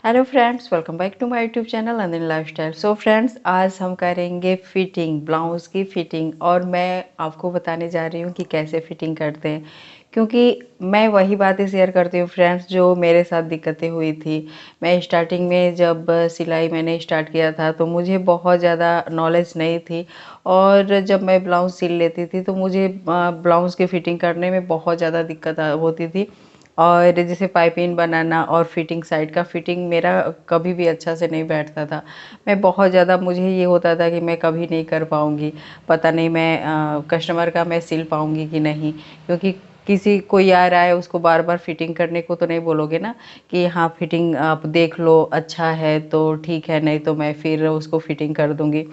Hello friends, welcome back to my YouTube channel अंदर lifestyle. So friends, आज हम करेंगे फिटिंग, ब्लाउज़ की फिटिंग। और मैं आपको बताने जा रही हूँ कि कैसे फिटिंग करते हैं, क्योंकि मैं वही बातें शेयर करती हूँ फ्रेंड्स जो मेरे साथ दिक्कतें हुई थी। मैं स्टार्टिंग में जब सिलाई मैंने स्टार्ट किया था तो मुझे बहुत ज़्यादा नॉलेज नहीं थी। और जब मैं ब्लाउज़ सिल लेती थी तो मुझे ब्लाउज़ की फ़िटिंग करने में बहुत ज़्यादा दिक्कत होती थी। और जैसे पाइपिंग बनाना और फिटिंग, साइड का फिटिंग मेरा कभी भी अच्छा से नहीं बैठता था। मैं बहुत ज़्यादा, मुझे ये होता था कि मैं कभी नहीं कर पाऊँगी, पता नहीं मैं कस्टमर का मैं सिल पाऊँगी कि नहीं। क्योंकि किसी कोई आ रहा है उसको बार बार फिटिंग करने को तो नहीं बोलोगे ना कि हाँ फिटिंग आप देख लो, अच्छा है तो ठीक है, नहीं तो मैं फिर उसको फिटिंग कर दूँगी।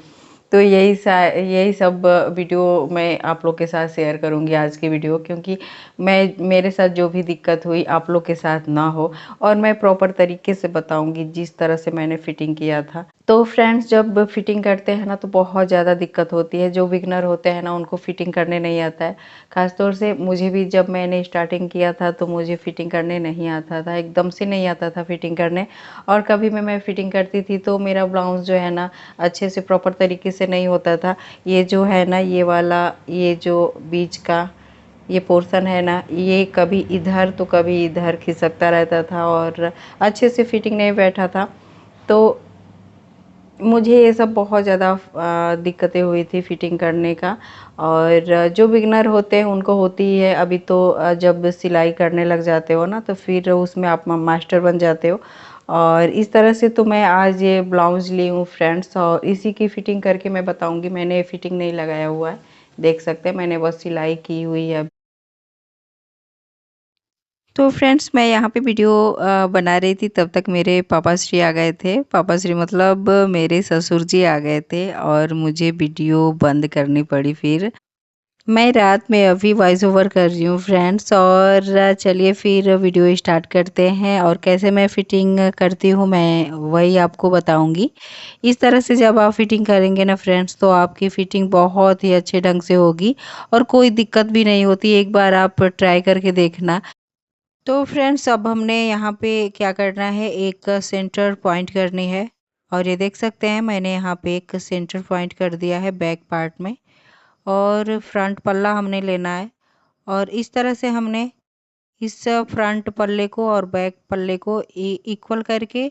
तो यही सब वीडियो मैं आप लोग के साथ शेयर करूंगी आज की वीडियो, क्योंकि मैं मेरे साथ जो भी दिक्कत हुई आप लोग के साथ ना हो। और मैं प्रॉपर तरीके से बताऊंगी जिस तरह से मैंने फिटिंग किया था। तो फ्रेंड्स, जब फिटिंग करते हैं ना तो बहुत ज़्यादा दिक्कत होती है। जो बिगनर होते हैं ना उनको फिटिंग करने नहीं आता है। ख़ासतौर से मुझे भी, जब मैंने स्टार्टिंग किया था तो मुझे फिटिंग करने नहीं आता था, एकदम से नहीं आता था फिटिंग करने। और कभी मैं फिटिंग करती थी तो मेरा ब्लाउज़ जो है ना अच्छे से प्रॉपर तरीके से नहीं होता था। ये जो है ना, ये वाला, ये जो बीच का ये पोर्शन है ना, ये कभी इधर तो कभी इधर खिसकता रहता था और अच्छे से फिटिंग नहीं बैठा था। तो मुझे ये सब बहुत ज़्यादा दिक्कतें हुई थी फिटिंग करने का। और जो बिगनर होते हैं उनको होती ही है। अभी तो जब सिलाई करने लग जाते हो ना तो फिर उसमें आप मास्टर बन जाते हो। और इस तरह से तो मैं आज ये ब्लाउज़ ली हूँ फ्रेंड्स, और इसी की फ़िटिंग करके मैं बताऊँगी। मैंने फ़िटिंग नहीं लगाया हुआ है, देख सकते हैं, मैंने बस सिलाई की हुई है। तो फ्रेंड्स, मैं यहाँ पे वीडियो बना रही थी, तब तक मेरे पापा श्री आ गए थे। पापा श्री मतलब मेरे ससुर जी आ गए थे और मुझे वीडियो बंद करनी पड़ी फिर। मैं रात में अभी वॉइस ओवर कर रही हूँ फ्रेंड्स। और चलिए फिर वीडियो स्टार्ट करते हैं। और कैसे मैं फ़िटिंग करती हूँ मैं वही आपको बताऊँगी। इस तरह से जब आप फ़िटिंग करेंगे ना फ्रेंड्स तो आपकी फ़िटिंग बहुत ही अच्छे ढंग से होगी और कोई दिक्कत भी नहीं होती। एक बार आप ट्राई करके देखना। तो फ्रेंड्स, अब हमने यहाँ पे क्या करना है, एक सेंटर पॉइंट करनी है। और ये देख सकते हैं मैंने यहाँ पे एक सेंटर पॉइंट कर दिया है बैक पार्ट में। और फ्रंट पल्ला हमने लेना है। और इस तरह से हमने इस फ्रंट पल्ले को और बैक पल्ले को इक्वल करके,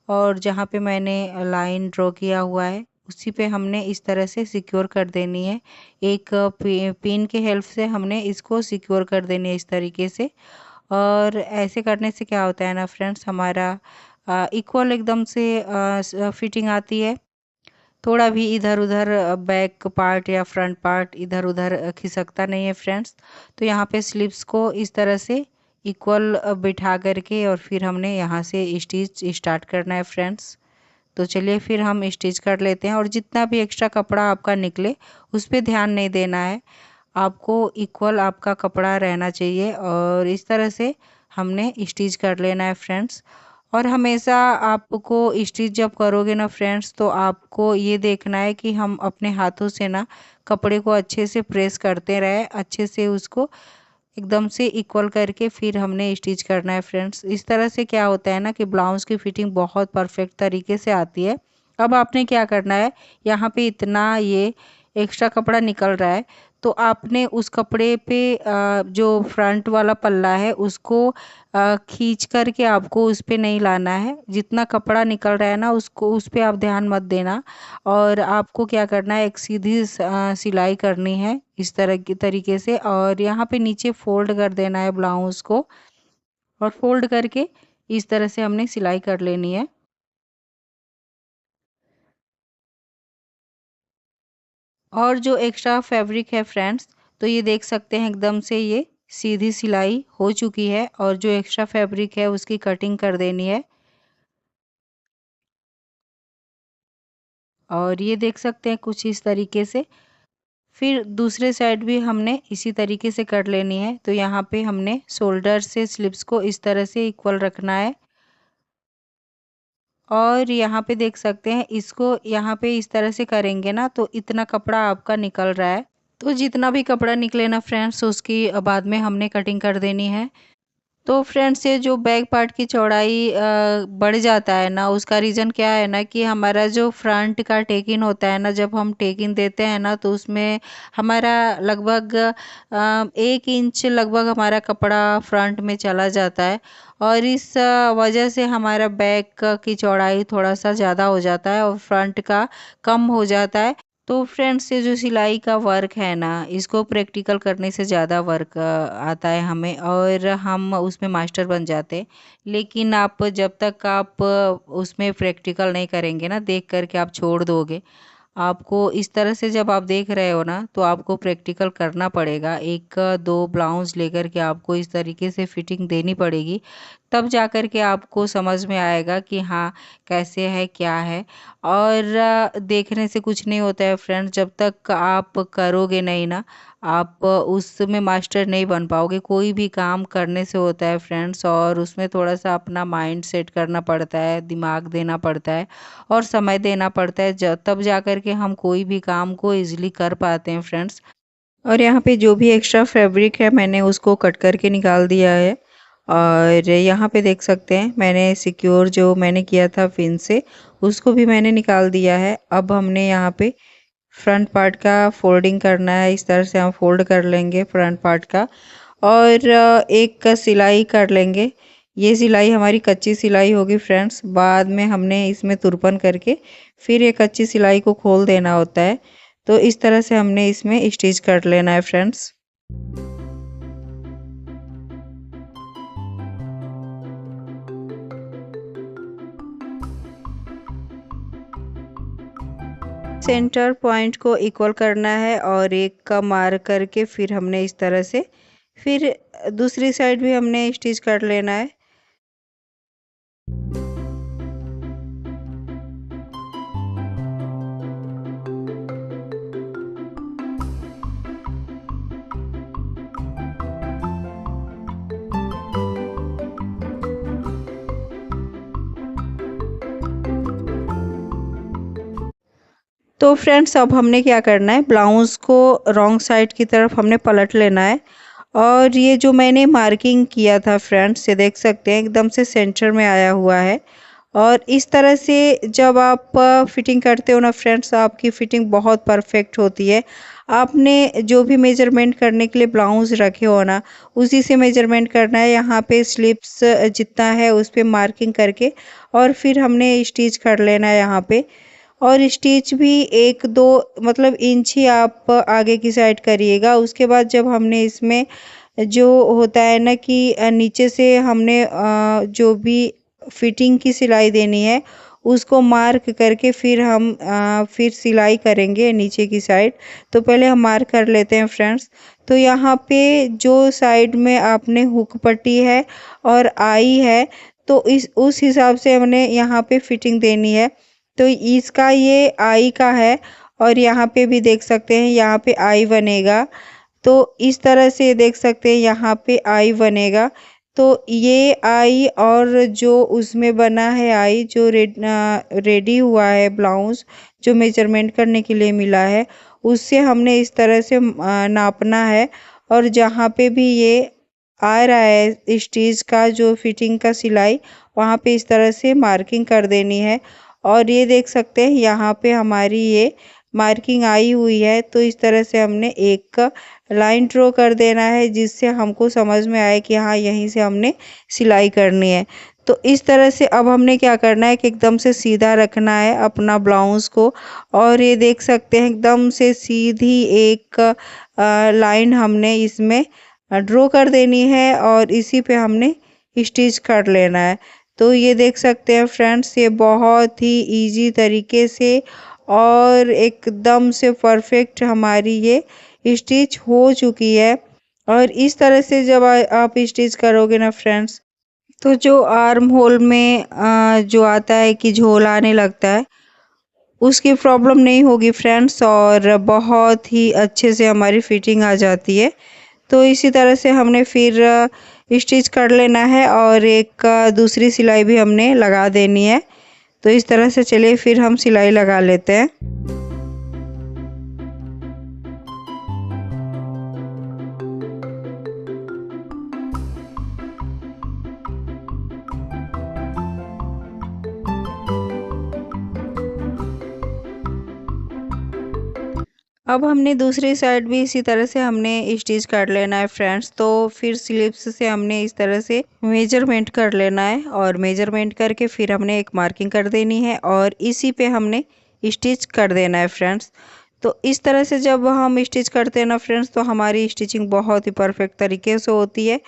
और जहाँ पे मैंने लाइन ड्रॉ किया हुआ है उसी पे हमने इस तरह से सिक्योर कर देनी है। एक पिन के हेल्प से हमने इसको सिक्योर कर देनी है इस तरीके से। और ऐसे करने से क्या होता है ना फ्रेंड्स, हमारा इक्वल एकदम से फिटिंग आती है। थोड़ा भी इधर उधर बैक पार्ट या फ्रंट पार्ट इधर उधर खिसकता नहीं है फ्रेंड्स। तो यहाँ पे स्लिप्स को इस तरह से इक्वल बिठा करके और फिर हमने यहाँ से स्टिच स्टार्ट करना है फ्रेंड्स। तो चलिए फिर हम स्टिच कर लेते हैं। और जितना भी एक्स्ट्रा कपड़ा आपका निकले उस पर ध्यान नहीं देना है, आपको इक्वल आपका कपड़ा रहना चाहिए। और इस तरह से हमने स्टिच कर लेना है फ्रेंड्स। और हमेशा आपको स्टिच जब करोगे ना फ्रेंड्स तो आपको ये देखना है कि हम अपने हाथों से ना कपड़े को अच्छे से प्रेस करते रहे, अच्छे से उसको एकदम से इक्वल करके फिर हमने स्टिच करना है फ्रेंड्स। इस तरह से क्या होता है ना कि ब्लाउज़ की फिटिंग बहुत परफेक्ट तरीके से आती है। अब आपने क्या करना है, यहाँ पे इतना ये एक्स्ट्रा कपड़ा निकल रहा है तो आपने उस कपड़े पे जो फ्रंट वाला पल्ला है उसको खींच करके आपको उस पे नहीं लाना है। जितना कपड़ा निकल रहा है ना उसको उस पे आप ध्यान मत देना। और आपको क्या करना है, एक सीधी सिलाई करनी है इस तरह की तरीके से। और यहाँ पे नीचे फोल्ड कर देना है ब्लाउज को। और फोल्ड करके इस तरह से हमने सिलाई कर लेनी है। और जो एक्स्ट्रा फैब्रिक है फ्रेंड्स, तो ये देख सकते हैं एकदम से ये सीधी सिलाई हो चुकी है। और जो एक्स्ट्रा फैब्रिक है उसकी कटिंग कर देनी है। और ये देख सकते हैं कुछ इस तरीके से। फिर दूसरे साइड भी हमने इसी तरीके से कर लेनी है। तो यहाँ पे हमने शोल्डर से स्लिप्स को इस तरह से इक्वल रखना है। और यहाँ पे देख सकते हैं, इसको यहाँ पे इस तरह से करेंगे ना तो इतना कपड़ा आपका निकल रहा है। तो जितना भी कपड़ा निकले ना फ्रेंड्स उसकी बाद में हमने कटिंग कर देनी है। तो फ्रेंड्स ये जो बैक पार्ट की चौड़ाई बढ़ जाता है ना, उसका रीज़न क्या है ना कि हमारा जो फ्रंट का टेक इन होता है ना, जब हम टेक इन देते हैं ना तो उसमें हमारा लगभग 1 इंच लगभग हमारा कपड़ा फ्रंट में चला जाता है। और इस वजह से हमारा बैक की चौड़ाई थोड़ा सा ज़्यादा हो जाता है और फ्रंट का कम हो जाता है। तो फ्रेंड्स ये जो सिलाई का वर्क है ना, इसको प्रैक्टिकल करने से ज़्यादा वर्क आता है हमें और हम उसमें मास्टर बन जाते हैं। लेकिन आप जब तक आप उसमें प्रैक्टिकल नहीं करेंगे ना, देख कर के आप छोड़ दोगे। आपको इस तरह से जब आप देख रहे हो ना तो आपको प्रैक्टिकल करना पड़ेगा। 1-2 ब्लाउज लेकर के आपको इस तरीके से फिटिंग देनी पड़ेगी। तब जा कर के आपको समझ में आएगा कि हाँ, कैसे है, क्या है। और देखने से कुछ नहीं होता है फ्रेंड्स, जब तक आप करोगे नहीं ना, आप उसमें मास्टर नहीं बन पाओगे। कोई भी काम करने से होता है फ्रेंड्स, और उसमें थोड़ा-सा अपना माइंड सेट करना पड़ता है, दिमाग देना पड़ता है और समय देना पड़ता है, तब जा कर के हम कोई भी काम को ईज़िली कर पाते हैं फ्रेंड्स। और यहाँ पे जो भी एक्स्ट्रा फैब्रिक है मैंने उसको कट करके निकाल दिया है। और यहाँ पे देख सकते हैं मैंने सिक्योर जो मैंने किया था पिन से, उसको भी मैंने निकाल दिया है। अब हमने यहाँ पे फ्रंट पार्ट का फोल्डिंग करना है। इस तरह से हम फोल्ड कर लेंगे फ्रंट पार्ट का और एक का सिलाई कर लेंगे। ये सिलाई हमारी कच्ची सिलाई होगी फ्रेंड्स। बाद में हमने इसमें तुरपन करके फिर ये कच्ची सिलाई को खोल देना होता है। तो इस तरह से हमने इसमें स्टिच कर लेना है फ्रेंड्स। सेंटर पॉइंट को इक्वल करना है और एक का मार्क करके फिर हमने इस तरह से फिर दूसरी साइड भी हमने स्टिच कर लेना है। तो फ्रेंड्स अब हमने क्या करना है, ब्लाउज़ को रॉन्ग साइड की तरफ हमने पलट लेना है। और ये जो मैंने मार्किंग किया था फ्रेंड्स, ये देख सकते हैं एकदम से सेंटर में आया हुआ है। और इस तरह से जब आप फिटिंग करते हो ना फ्रेंड्स, आपकी फिटिंग बहुत परफेक्ट होती है। आपने जो भी मेजरमेंट करने के लिए ब्लाउज़ रखे हो ना, उसी से मेजरमेंट करना है। यहाँ पे स्लिप्स जितना है उस पे मार्किंग करके और फिर हमने स्टिच कर लेना है यहाँ पे। और स्टिच भी 1-2 मतलब इंच ही आप आगे की साइड करिएगा। उसके बाद जब हमने इसमें जो होता है ना कि नीचे से हमने जो भी फिटिंग की सिलाई देनी है उसको मार्क करके फिर हम फिर सिलाई करेंगे नीचे की साइड। तो पहले हम मार्क कर लेते हैं फ्रेंड्स। तो यहाँ पे जो साइड में आपने हुक पट्टी है और आई है, तो इस उस हिसाब से हमने यहाँ पे फिटिंग देनी है। तो इसका ये आई का है और यहाँ पे भी देख सकते हैं यहाँ पे आई बनेगा। तो इस तरह से देख सकते हैं यहाँ पे आई बनेगा। तो ये आई और जो उसमें बना है आई जो रेडी हुआ है ब्लाउज जो मेजरमेंट करने के लिए मिला है, उससे हमने इस तरह से नापना है। और जहाँ पे भी ये आ रहा है स्टिच का जो फिटिंग का सिलाई, वहाँ पे इस तरह से मार्किंग कर देनी है। और ये देख सकते हैं यहाँ पे हमारी ये मार्किंग आई हुई है। तो इस तरह से हमने एक लाइन ड्रॉ कर देना है जिससे हमको समझ में आए कि हाँ यहीं से हमने सिलाई करनी है। तो इस तरह से अब हमने क्या करना है कि एकदम से सीधा रखना है अपना ब्लाउज़ को। और ये देख सकते हैं एकदम से सीधी एक लाइन हमने इसमें ड्रॉ कर देनी है और इसी पे हमने स्टिच कर लेना है। तो ये देख सकते हैं फ्रेंड्स, ये बहुत ही इजी तरीके से और एकदम से परफेक्ट हमारी ये स्टिच हो चुकी है। और इस तरह से जब आप स्टिच करोगे ना फ्रेंड्स, तो जो आर्म होल में जो आता है कि झोल आने लगता है, उसकी प्रॉब्लम नहीं होगी फ्रेंड्स और बहुत ही अच्छे से हमारी फिटिंग आ जाती है। तो इसी तरह से हमने फिर स्टिच कर लेना है और एक दूसरी सिलाई भी हमने लगा देनी है। तो इस तरह से चलिए फिर हम सिलाई लगा लेते हैं। अब हमने दूसरी साइड भी इसी तरह से हमने स्टिच कर लेना है फ्रेंड्स। तो फिर स्लीव्स से हमने इस तरह से मेजरमेंट कर लेना है और मेजरमेंट करके फिर हमने एक मार्किंग कर देनी है और इसी पे हमने स्टिच कर देना है फ्रेंड्स। तो इस तरह से जब हम स्टिच करते हैं ना फ्रेंड्स, तो हमारी स्टिचिंग बहुत ही परफेक्ट तरीके से होती है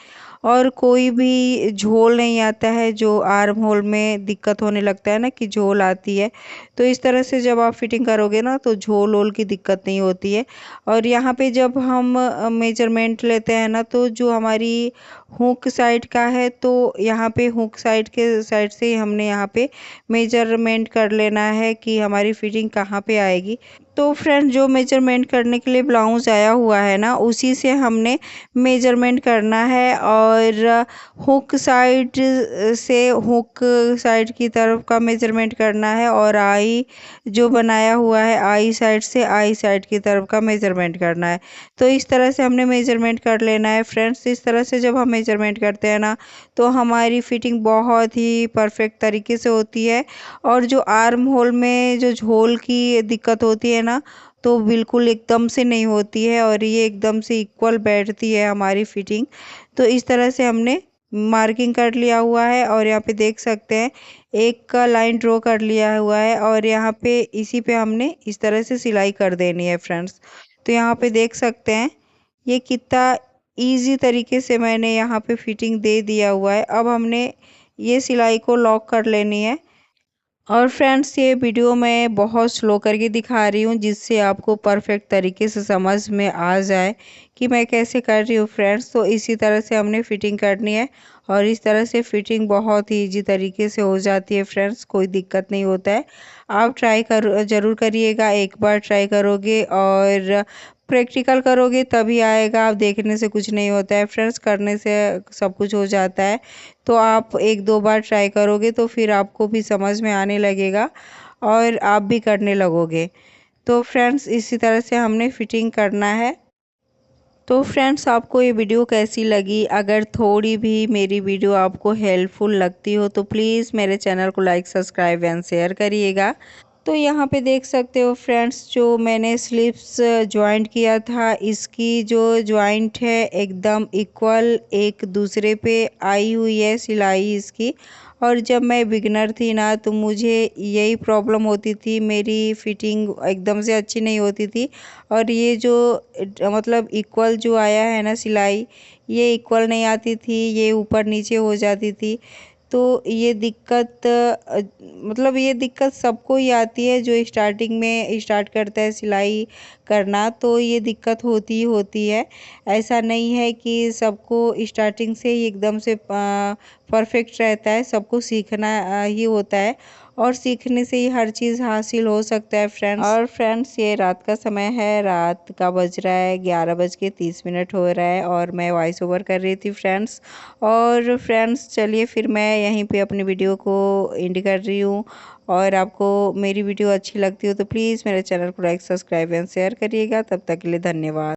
और कोई भी झोल नहीं आता है। जो आर्म होल में दिक्कत होने लगता है ना कि झोल आती है, तो इस तरह से जब आप फिटिंग करोगे ना तो झोल वोल की दिक्कत नहीं होती है। और यहाँ पे जब हम मेजरमेंट लेते हैं ना, तो जो हमारी हुक साइड का है, तो यहाँ पे हुक साइड के साइड से ही हमने यहाँ पे मेजरमेंट कर लेना है कि हमारी फिटिंग कहाँ पे आएगी। तो फ्रेंड जो मेजरमेंट करने के लिए ब्लाउज आया हुआ है ना, उसी से हमने मेजरमेंट करना है और हुक साइड से हुक साइड की तरफ का मेजरमेंट करना है और आई जो बनाया हुआ है आई साइड से आई साइड की तरफ का मेजरमेंट करना है। तो इस तरह से हमने मेजरमेंट कर लेना है फ्रेंड्स। इस तरह से जब हम मेजरमेंट करते हैं ना, तो हमारी फिटिंग बहुत ही परफेक्ट तरीके से होती है और जो आर्म होल में जो झोल की दिक्कत होती है ना, तो बिल्कुल एकदम से नहीं होती है और ये एकदम से इक्वल बैठती है हमारी फिटिंग। तो इस तरह से हमने मार्किंग कर लिया हुआ है और यहाँ पे देख सकते हैं एक का लाइन ड्रॉ कर लिया हुआ है और यहाँ पे इसी पे हमने इस तरह से सिलाई कर देनी है फ्रेंड्स। तो यहाँ पे देख सकते हैं ये कितना इजी तरीके से मैंने यहाँ पे फिटिंग दे दिया हुआ है। अब हमने ये सिलाई को लॉक कर लेनी है। और फ्रेंड्स ये वीडियो मैं बहुत स्लो करके दिखा रही हूँ जिससे आपको परफेक्ट तरीके से समझ में आ जाए कि मैं कैसे कर रही हूँ फ्रेंड्स। तो इसी तरह से हमने फिटिंग करनी है और इस तरह से फिटिंग बहुत ही इजी तरीके से हो जाती है फ्रेंड्स, कोई दिक्कत नहीं होता है। आप ट्राई कर ज़रूर करिएगा, एक बार ट्राई करोगे और प्रैक्टिकल करोगे तभी आएगा। आप देखने से कुछ नहीं होता है फ्रेंड्स, करने से सब कुछ हो जाता है। तो आप एक दो बार ट्राई करोगे तो फिर आपको भी समझ में आने लगेगा और आप भी करने लगोगे। तो फ्रेंड्स इसी तरह से हमने फिटिंग करना है। तो फ्रेंड्स आपको ये वीडियो कैसी लगी? अगर थोड़ी भी मेरी वीडियो आपको हेल्पफुल लगती हो तो प्लीज़ मेरे चैनल को लाइक सब्सक्राइब एंड शेयर करिएगा। तो यहाँ पे देख सकते हो फ्रेंड्स जो मैंने स्लीव्स जॉइंट किया था, इसकी जो जॉइंट है एकदम इक्वल एक दूसरे पे आई हुई है सिलाई इसकी। और जब मैं बिगनर थी ना, तो मुझे यही प्रॉब्लम होती थी, मेरी फिटिंग एकदम से अच्छी नहीं होती थी और ये जो मतलब इक्वल जो आया है ना सिलाई, ये इक्वल नहीं आती थी, ये ऊपर नीचे हो जाती थी। तो ये दिक्कत मतलब ये दिक्कत सबको ही आती है जो स्टार्टिंग में स्टार्ट करता है सिलाई करना, तो ये दिक्कत होती ही होती है। ऐसा नहीं है कि सबको स्टार्टिंग से ही एकदम से परफेक्ट रहता है, सबको सीखना ही होता है और सीखने से ही हर चीज़ हासिल हो सकता है फ्रेंड्स। और फ्रेंड्स ये रात का समय है, रात का बज रहा है 11:30 हो रहा है और मैं वॉइस ओवर कर रही थी फ्रेंड्स। और फ्रेंड्स चलिए फिर मैं यहीं पे अपनी वीडियो को एंड कर रही हूँ। और आपको मेरी वीडियो अच्छी लगती हो तो प्लीज़ मेरे चैनल को लाइक सब्सक्राइब एंड शेयर करिएगा। तब तक के लिए धन्यवाद।